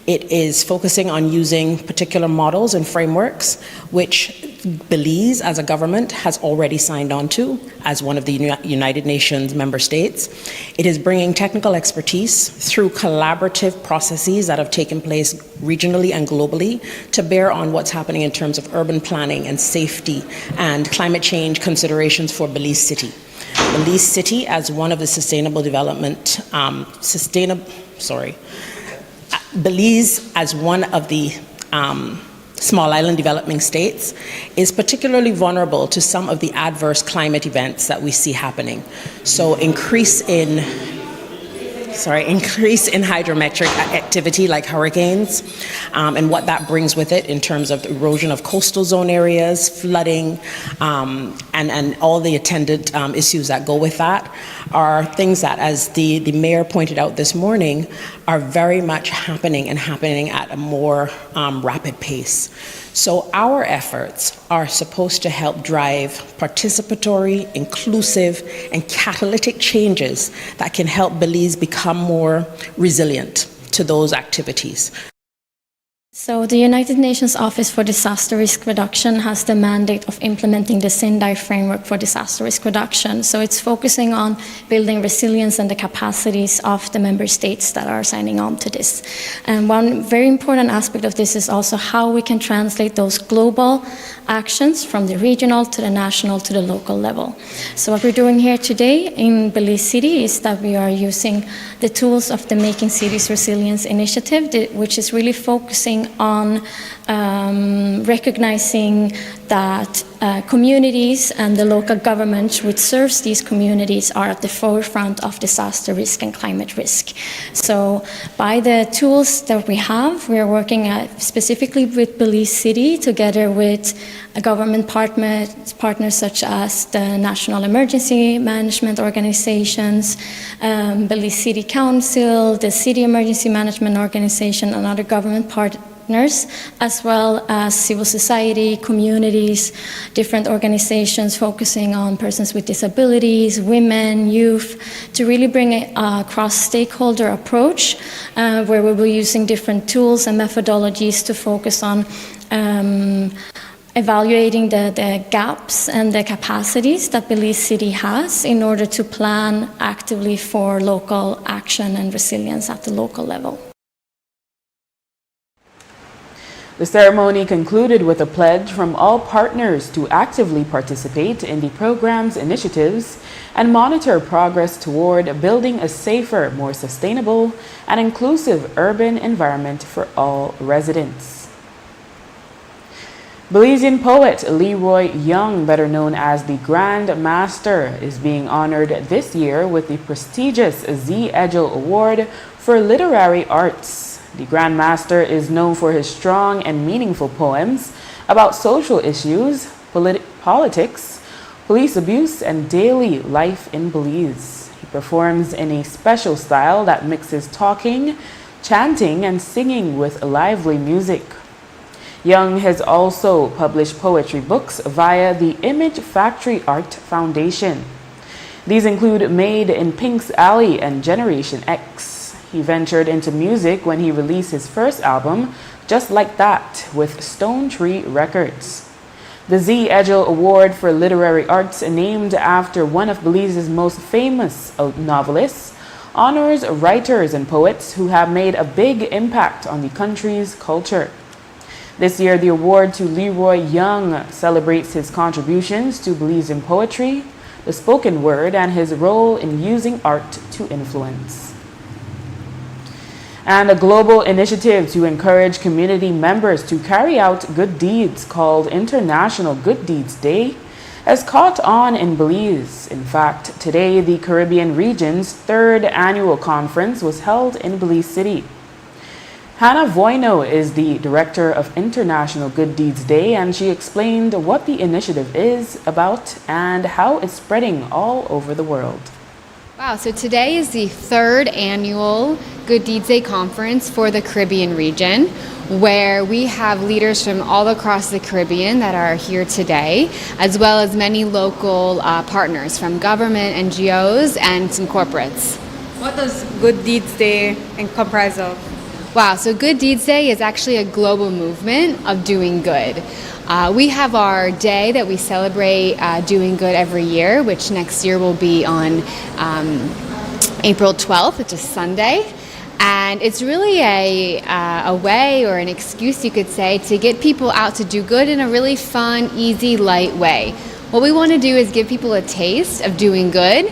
It is focusing on using particular models and frameworks which Belize as a government has already signed on to as one of the United Nations member states. It is bringing technical expertise through collaborative processes that have taken place regionally and globally to bear on what's happening in terms of urban planning and safety and climate change considerations for Belize City. Belize City as one of the Belize as one of the small island developing states is particularly vulnerable to some of the adverse climate events that we see happening. So increase in hydrometric activity like hurricanes, and what that brings with it in terms of erosion of coastal zone areas, flooding, and all the attendant issues that go with that are things that, as the mayor pointed out this morning, are very much happening at a more rapid pace. So our efforts are supposed to help drive participatory, inclusive, and catalytic changes that can help Belize become more resilient to those activities. So the United Nations Office for Disaster Risk Reduction has the mandate of implementing the Sendai framework for disaster risk reduction. So it's focusing on building resilience and the capacities of the member states that are signing on to this. And one very important aspect of this is also how we can translate those global actions from the regional to the national to the local level. So what we're doing here today in Belize City is that we are using the tools of the Making Cities Resilience initiative, which is really focusing on recognizing that communities and the local government which serves these communities are at the forefront of disaster risk and climate risk. So by the tools that we have, we are working specifically with Belize City together with government partners such as the National Emergency Management Organizations, Belize City Council, the City Emergency Management Organization, and other government partners, as well as civil society, communities, different organizations focusing on persons with disabilities, women, youth, to really bring a cross-stakeholder approach where we will be using different tools and methodologies to focus on evaluating the gaps and the capacities that Belize City has in order to plan actively for local action and resilience at the local level. The ceremony concluded with a pledge from all partners to actively participate in the program's initiatives and monitor progress toward building a safer, more sustainable, and inclusive urban environment for all residents. Belizean poet Leroy Young, better known as the Grand Master, is being honored this year with the prestigious Z. Edgell Award for Literary Arts. The Grand Master is known for his strong and meaningful poems about social issues, politics, police abuse, and daily life in Belize. He performs in a special style that mixes talking, chanting, and singing with lively music. Young has also published poetry books via the Image Factory Art Foundation. These include Made in Pink's Alley and Generation X. He ventured into music when he released his first album, Just Like That, with Stone Tree Records. The Z. Edgell Award for Literary Arts, named after one of Belize's most famous novelists, honors writers and poets who have made a big impact on the country's culture. This year, the award to Leroy Young celebrates his contributions to Belizean poetry, the spoken word, and his role in using art to influence. And a global initiative to encourage community members to carry out good deeds called International Good Deeds Day has caught on in Belize. In fact, today the Caribbean region's third annual conference was held in Belize City. Hannah Voino is the director of International Good Deeds Day, and she explained what the initiative is about and how it's spreading all over the world. Wow, so today is the third annual Good Deeds Day conference for the Caribbean region, where we have leaders from all across the Caribbean that are here today, as well as many local partners from government, NGOs, and some corporates. What does Good Deeds Day comprise of? Wow, so Good Deeds Day is actually a global movement of doing good. We have our day that we celebrate doing good every year, which next year will be on April 12th, which is Sunday. And it's really a way or an excuse, you could say, to get people out to do good in a really fun, easy, light way. What we want to do is give people a taste of doing good,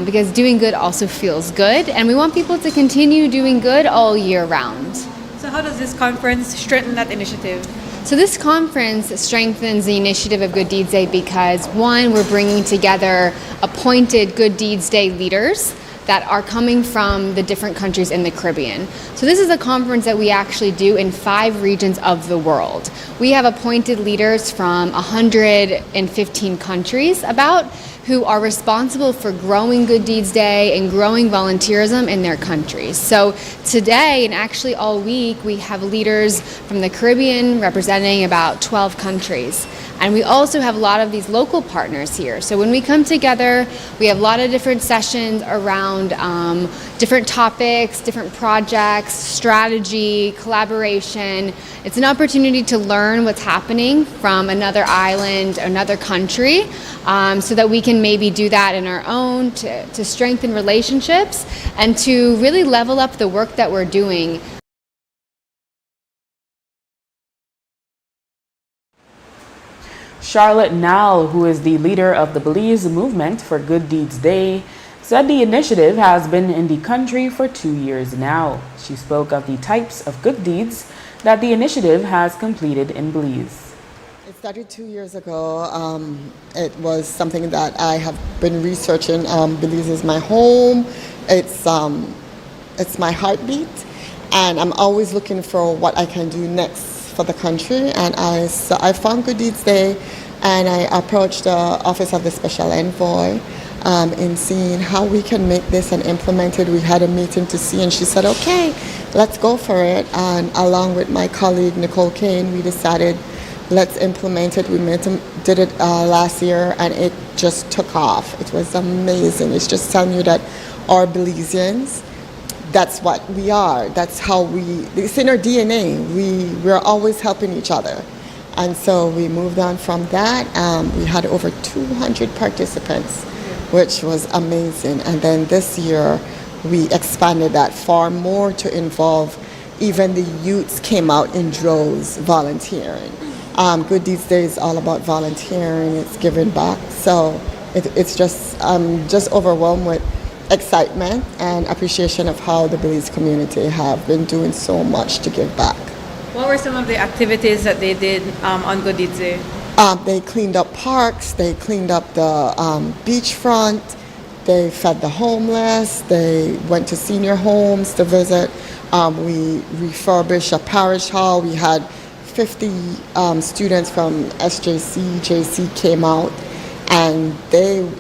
because doing good also feels good, and we want people to continue doing good all year round. So how does this conference strengthen that initiative? So this conference strengthens the initiative of Good Deeds Day because, one, we're bringing together appointed Good Deeds Day leaders that are coming from the different countries in the Caribbean. So this is a conference that we actually do in 5 regions of the world. We have appointed leaders from 115 countries who are responsible for growing Good Deeds Day and growing volunteerism in their countries. So today, and actually all week, we have leaders from the Caribbean representing about 12 countries. And we also have a lot of these local partners here. So when we come together, we have a lot of different sessions around different topics, different projects, strategy, collaboration. It's an opportunity to learn what's happening from another island, another country, so that we can maybe do that in our own to strengthen relationships and to really level up the work that we're doing. Charlotte Nall, who is the leader of the Belize movement for Good Deeds Day, said the initiative has been in the country for 2 years now. She spoke of the types of good deeds that the initiative has completed in Belize. It started 2 years ago. It was something that I have been researching. Belize is my home. It's my heartbeat, and I'm always looking for what I can do next for the country. And I found Good Deeds Day, and I approached the Office of the Special Envoy in seeing how we can make this and implement it. We had a meeting to see, and she said, okay, let's go for it. And along with my colleague, Nicole Kane, we decided, let's implement it. We did it last year, and it just took off. It was amazing. It's just telling you that our Belizeans, that's what we are. That's how it's in our DNA. We're always helping each other. And so we moved on from that. We had over 200 participants, which was amazing. And then this year, we expanded that far more to involve even the youths came out in droves volunteering. Good Deeds Day is all about volunteering. It's giving back. So it's just, I'm just overwhelmed with excitement and appreciation of how the Belize community have been doing so much to give back. What were some of the activities that they did on Good Deeds Day? They cleaned up parks, they cleaned up the beachfront, they fed the homeless, they went to senior homes to visit. We refurbished a parish hall. We had 50 students from SJC, JC came out, and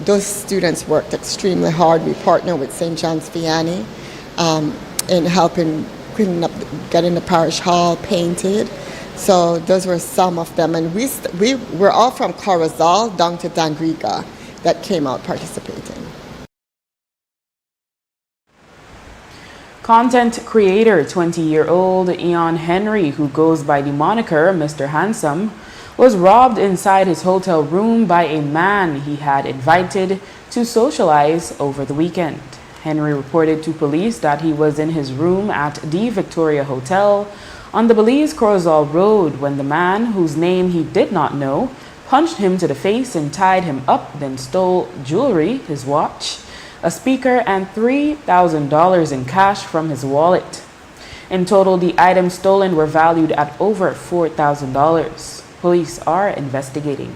those students worked extremely hard. We partnered with St. John's Vianney in helping cleaning up, getting the parish hall painted. So those were some of them, and we were all from Corozal down to Dangriga that came out participating. Content creator 20-year-old Ian Henry, who goes by the moniker Mr. Handsome, was robbed inside his hotel room by a man he had invited to socialize over the weekend. Henry reported to police that he was in his room at the Victoria Hotel on the Belize Corozal Road when the man, whose name he did not know, punched him to the face and tied him up, then stole jewelry, his watch, a speaker, and $3,000 in cash from his wallet. In total, the items stolen were valued at over $4,000. Police are investigating.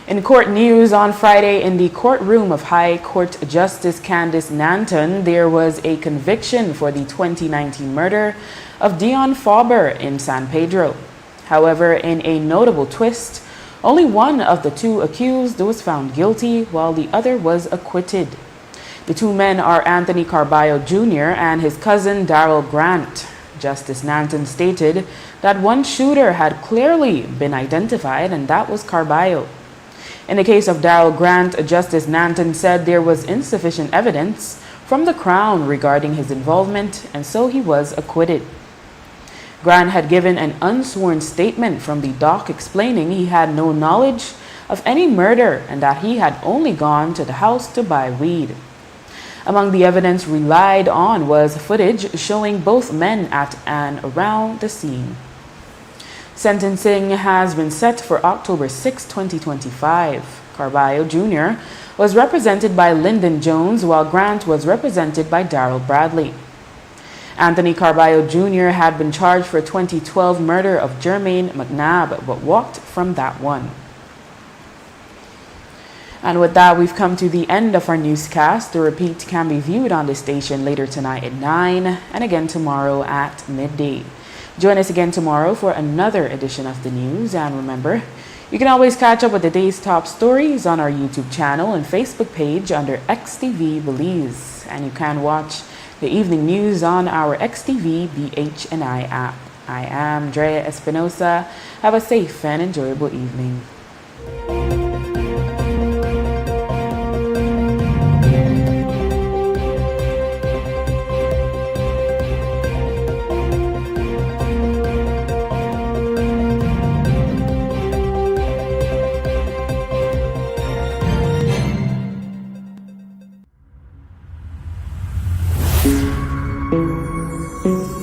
In court news, on Friday in the courtroom of High Court Justice Candice Nanton, there was a conviction for the 2019 murder of Dion Fauber in San Pedro. However, in a notable twist, only one of the two accused was found guilty while the other was acquitted. The two men are Anthony Carballo Jr. and his cousin Darrell Grant. Justice Nanton stated that one shooter had clearly been identified, and that was Carballo. In the case of Darrell Grant, Justice Nanton said there was insufficient evidence from the Crown regarding his involvement, and so he was acquitted. Grant had given an unsworn statement from the dock explaining he had no knowledge of any murder and that he had only gone to the house to buy weed. Among the evidence relied on was footage showing both men at and around the scene. Sentencing has been set for October 6, 2025. Carballo Jr. was represented by Lyndon Jones, while Grant was represented by Darrell Bradley. Anthony Carballo Jr. had been charged for 2012 murder of Jermaine McNabb, but walked from that one. And with that, we've come to the end of our newscast. The repeat can be viewed on the station later tonight at 9 and again tomorrow at midday. Join us again tomorrow for another edition of the news. And remember, you can always catch up with the day's top stories on our YouTube channel and Facebook page under XTV Belize. And you can watch the evening news on our XTV BHNI app. I am Drea Espinosa. Have a safe and enjoyable evening. Thank you.